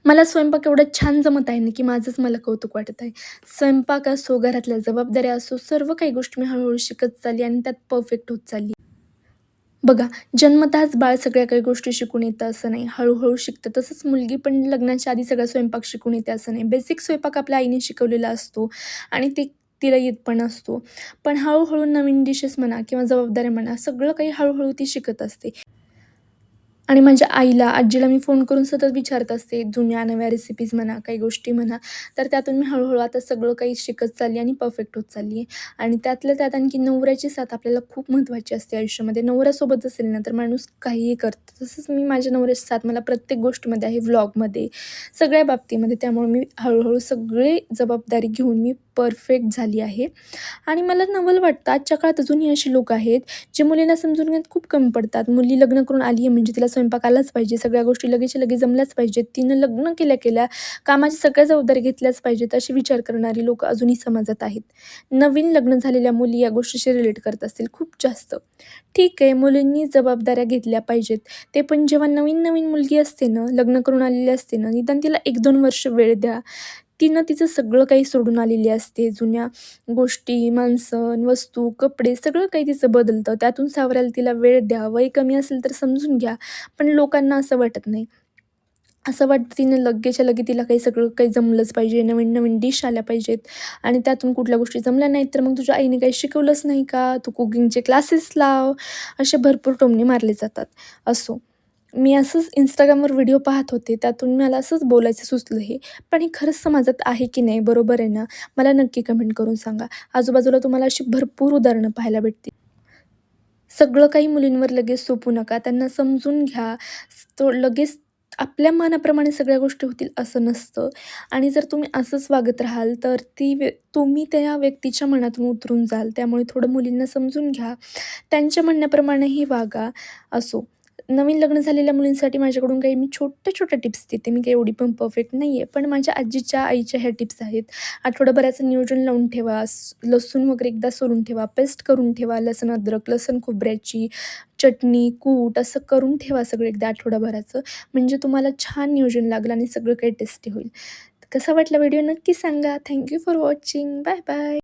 मला स्वयंपाक एवढं छान जमत आहे ना, की माझंच मला कौतुक वाटत आहे. स्वयंपाक असो, घरातल्या जबाबदाऱ्या असो, सर्व काही गोष्टी मी हळू शिकत चालली आणि त्यात परफेक्ट होत चालली. बघा, जन्मतःच बाळ सगळ्या काही गोष्टी शिकून येतं असं नाही. हळू शिकतं. तसंच मुलगी पण लग्नाच्या आधी सगळा स्वयंपाक शिकून येते असं नाही. बेसिक स्वयंपाक आपल्या आईने शिकवलेला असतो आणि ते तिला येत पण असतो. पण हळू नवीन डिशेस म्हणा किंवा जबाबदाऱ्या म्हणा, सगळं काही हळू ती शिकत असते. आणि माझ्या आईला, आजीला मी फोन करून सतत विचारत असते, जुन्या-नव्या रेसिपीज म्हणा, काही गोष्टी म्हणा. तर त्यातून मी हळू आता सगळं काही शिकत चालली आणि परफेक्ट होत चालली आहे. आणि त्यातल्या त्यात आणखी नवऱ्याची साथ आपल्याला खूप महत्त्वाची असते आयुष्यामध्ये. नवऱ्यासोबत असेल ना, तर माणूस काहीही करतं. तसंच मी माझ्या नवऱ्याची साथ मला प्रत्येक गोष्टीमध्ये आहे, व्लॉगमध्ये, सगळ्या बाबतीमध्ये. त्यामुळे मी हळू सगळी जबाबदारी घेऊन मी परफेक्ट झाली आहे. आणि मला नवल वाटतं आजच्या काळात अजूनही अशी लोकं आहेत, जे मुलींना समजून घेण्यात खूप कमी पडतात. मुलगी लग्न करून आली आहे म्हणजे तिला स्वयंपाक आलाच पाहिजे, सगळ्या गोष्टी लगेचच्या लगेच जमल्याच पाहिजेत. तिनं लग्न केल्या कामाची सगळ्या जबाबदारी घेतल्याच पाहिजेत, असे विचार करणारी लोकं अजूनही समाजात आहेत. नवीन लग्न झालेल्या मुली या गोष्टीशी रिलेट करत असतील खूप जास्त. ठीक आहे, मुलींनी जबाबदाऱ्या घेतल्या पाहिजेत. ते पण जेव्हा नवीन मुलगी असते ना, लग्न करून आलेली असते ना, निदान तिला 1-2 वर्ष वेळ द्या. तिनं तिचं सगळं काही सोडून आलेली असते. जुन्या गोष्टी, माणसं, वस्तू, कपडे सगळं काही तिचं बदलतं. त्यातून सावरायला तिला वेळ द्या. वय कमी असेल तर समजून घ्या. पण लोकांना असं वाटत नाही. असं वाटतं तिने लगेचच्या लगे तिला काही सगळं काही जमलंच पाहिजे, नवीन डिश आल्या पाहिजेत आणि त्यातून कुठल्या गोष्टी जमल्या नाहीत, तर मग तुझ्या आईने काही शिकवलंच नाही का? तू कुकिंगचे क्लासेस लाव. असे भरपूर टोमणे मारले जातात. असो. मी असंच Instagramवर व्हिडिओ पाहत होते. त्यातून मला असंच बोलायचं सुचलं हे. पण हे खरंच समाजात आहे की नाही? बरोबर आहे ना? मला नक्की कमेंट करून सांगा. आजूबाजूला तुम्हाला अशी भरपूर उदाहरणं पाहायला भेटतील. सगळं काही मुलींवर लगेच सोपवू नका. त्यांना समजून घ्या. तो लगेच आपल्या मनाप्रमाणे सगळ्या गोष्टी होतील असं नसतं आणि जर तुम्ही असंच वागत राहाल, तर तुम्ही त्या व्यक्तीच्या मनातून उतरून जाल. त्यामुळे थोडं मुलींना समजून घ्या. त्यांच्या म्हणण्याप्रमाणेही वागा. असो. नवीन लग्न झालेल्या मुलींसाठी माझ्याकडून काही मी छोट्या-छोट्या टिप्स देते. मी काही एवढी पण परफेक्ट नाही आहे. पण माझ्या आजीच्या, आईच्या ह्या टिप्स आहेत. आठवडाभराचं नियोजन लावून ठेवा. लसूण वगैरे एकदा सोलून ठेवा. पेस्ट करून ठेवा. लसूण अद्रक, लसूण खोबऱ्याची चटणी, कूट असं करून ठेवा सगळं एकदा आठवडाभराचं. म्हणजे तुम्हाला छान नियोजन लागेल आणि सगळं काही टेस्टी होईल. कसा वाटला व्हिडिओ नक्की सांगा. Thank for watching. Bye bye.